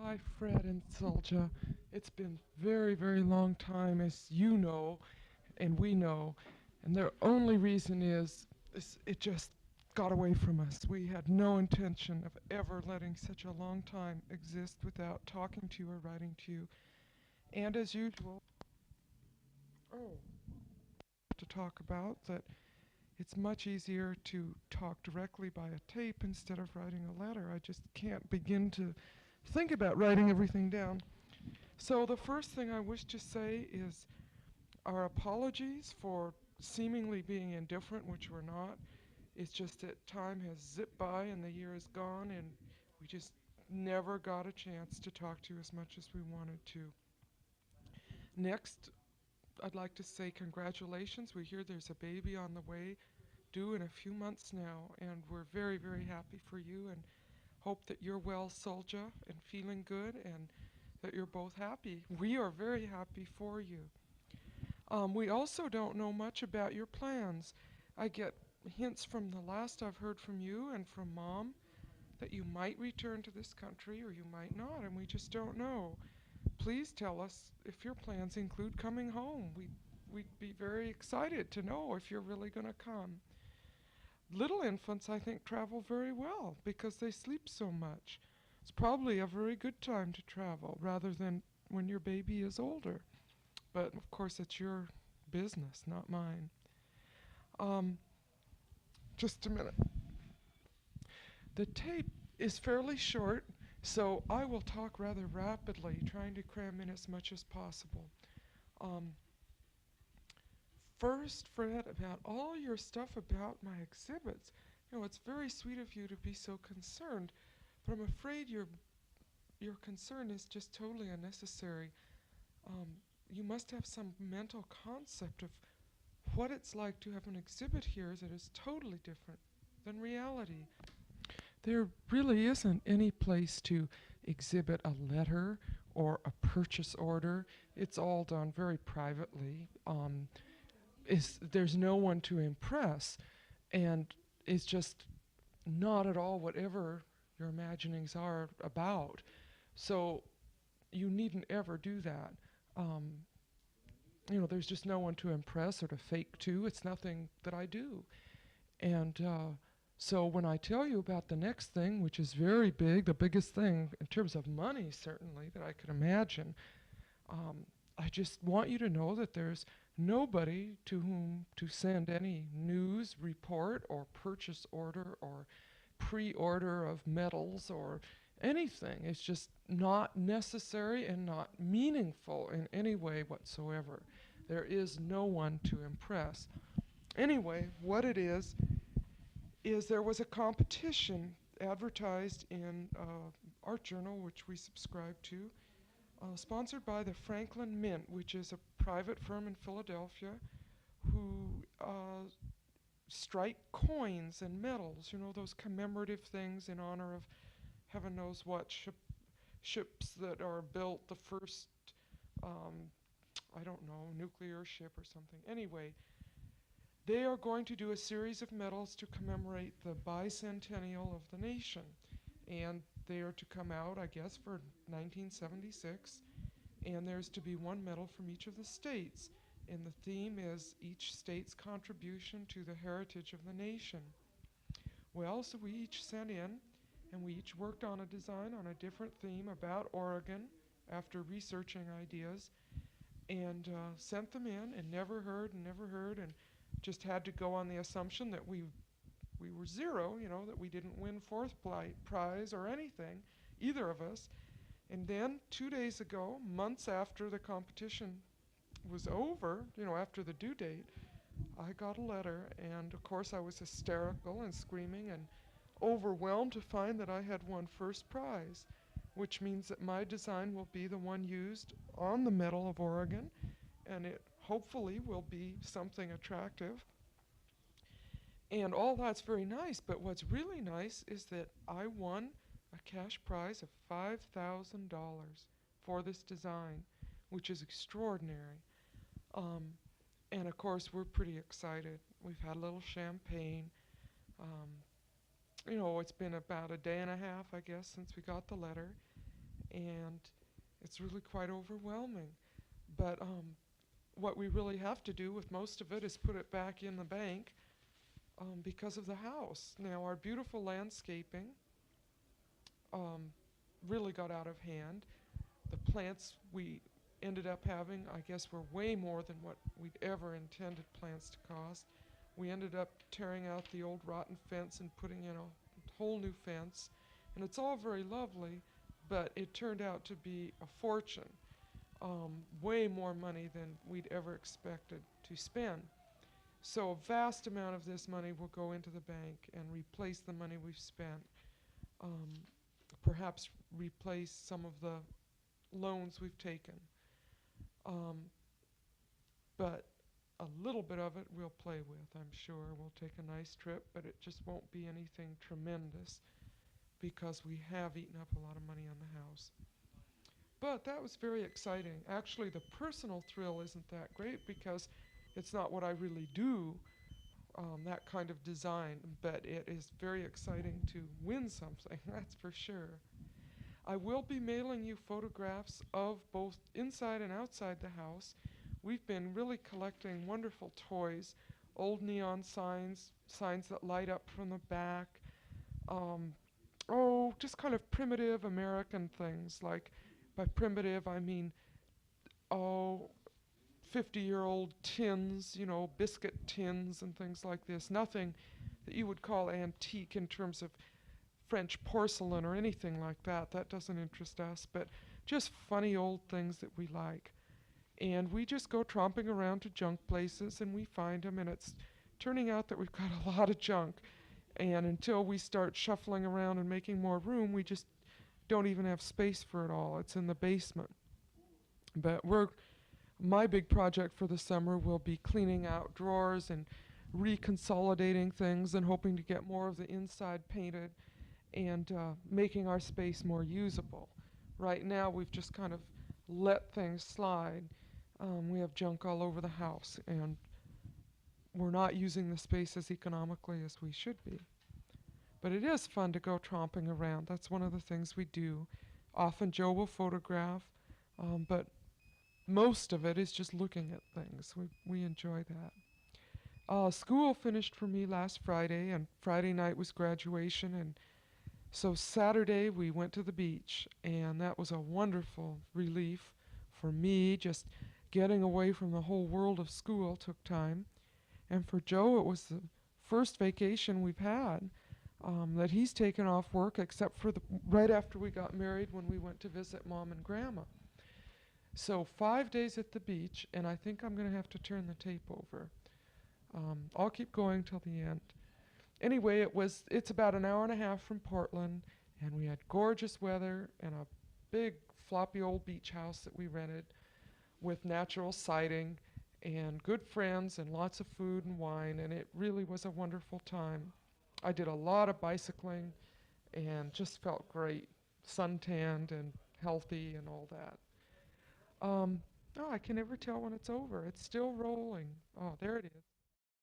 Hi, Fred and Solja. It's been very, very long time, as you know, and we know. And the only reason is it just got away from us. We had no intention of ever letting such a long time exist without talking to you or writing to you. And as usual, oh, to talk about that it's much easier to talk directly by a tape instead of writing a letter. I just can't begin to think about writing everything down. So the first thing I wish to say is our apologies for seemingly being indifferent, which we're not. It's just that time has zipped by and the year is gone, and we just never got a chance to talk to you as much as we wanted to. Next, I'd like to say congratulations. We hear there's a baby on the way, due in a few months now, and we're very, very happy for you and hope that you're well, Solja, and feeling good, and that you're both happy. We are very happy for you. We also don't know much about your plans. I get hints from the last I've heard from you and from Mom that you might return to this country or you might not, and we just don't know. Please tell us if your plans include coming home. We'd be very excited to know if you're really going to come. Little infants, I think, travel very well because they sleep so much. It's probably a very good time to travel rather than when your baby is older. But of course, it's your business, not mine. Um, just a minute. The tape is fairly short, so I will talk rather rapidly, trying to cram in as much as possible. Um, First, Fred, about all your stuff about my exhibits. It's very sweet of you to be so concerned, but I'm afraid your concern is just totally unnecessary. You must have some mental concept of what it's like to have an exhibit here that is totally different than reality. There really isn't any place to exhibit a letter or a purchase order. It's all done very privately. There's no one to impress, and it's just not at all whatever your imaginings are about. So you needn't ever do that. Um, there's just no one to impress or to fake to. It's nothing that I do. And so when I tell you about the next thing, which is very big, the biggest thing in terms of money, certainly, that I could imagine, I just want you to know that there's nobody to whom to send any news report or purchase order or pre-order of metals or anything. It's just not necessary and not meaningful in any way whatsoever. There is no one to impress. Anyway, what it is there was a competition advertised in Art Journal, which we subscribe to, sponsored by the Franklin Mint, which is a private firm in Philadelphia who strike coins and medals, those commemorative things in honor of heaven knows what ships that are built, the first, um, I don't know, nuclear ship or something. Anyway, they are going to do a series of medals to commemorate the bicentennial of the nation. And they are to come out, I guess, for 1976. And there's to be one medal from each of the states. And the theme is each state's contribution to the heritage of the nation. Well, so we each sent in, and we each worked on a design on a different theme about Oregon after researching ideas, and sent them in, and never heard, and just had to go on the assumption that we were zero, that we didn't win fourth prize or anything, either of us. And then 2 days ago, months after the competition was over, after the due date, I got a letter, and of course I was hysterical and screaming and overwhelmed to find that I had won first prize, which means that my design will be the one used on the Medal of Oregon, and it hopefully will be something attractive. And all that's very nice, but what's really nice is that I won a cash prize of $5,000 for this design, which is extraordinary. Um, and of course, we're pretty excited. We've had a little champagne. Um, it's been about a day and a half, I guess, since we got the letter. and it's really quite overwhelming. But what we really have to do with most of it is put it back in the bank because of the house. Now, our beautiful landscaping um, really got out of hand. The plants we ended up having, I guess, were way more than what we'd ever intended plants to cost. We ended up tearing out the old rotten fence and putting in a whole new fence. And it's all very lovely, but it turned out to be a fortune, way more money than we'd ever expected to spend. So a vast amount of this money will go into the bank and replace the money we've spent, um, perhaps replace some of the loans we've taken. Um, but a little bit of it we'll play with, I'm sure. We'll take a nice trip, but it just won't be anything tremendous because we have eaten up a lot of money on the house. But that was very exciting. Actually, the personal thrill isn't that great because it's not what I really do, that kind of design, but it is very exciting to win something, that's for sure. I will be mailing you photographs of both inside and outside the house. We've been really collecting wonderful toys, old neon signs, signs that light up from the back. Um, just kind of primitive American things. Like, by primitive, I mean, oh, 50-year-old tins, biscuit tins and things like this. Nothing that you would call antique in terms of French porcelain or anything like that. That doesn't interest us, but just funny old things that we like. And we just go tromping around to junk places and we find them, and it's turning out that we've got a lot of junk. And until we start shuffling around and making more room, we just don't even have space for it all. It's in the basement. But my big project for the summer will be cleaning out drawers and reconsolidating things and hoping to get more of the inside painted and making our space more usable. Right now, we've just kind of let things slide. We have junk all over the house, and we're not using the space as economically as we should be. But it is fun to go tromping around. That's one of the things we do. Often Joe will photograph, but most of it is just looking at things. We enjoy that. School finished for me last Friday, and Friday night was graduation, and so Saturday we went to the beach, and that was a wonderful relief for me. Just getting away from the whole world of school took time, and for Joe it was the first vacation we've had that he's taken off work, except for right after we got married when we went to visit Mom and Grandma. So 5 days at the beach, and I think I'm going to have to turn the tape over. I'll keep going till the end. Anyway, it's about an hour and a half from Portland, and we had gorgeous weather and a big floppy old beach house that we rented with natural siding and good friends and lots of food and wine, and it really was a wonderful time. I did a lot of bicycling and just felt great, suntanned and healthy and all that. Oh, I can never tell when it's over. It's still rolling. Oh, there it is.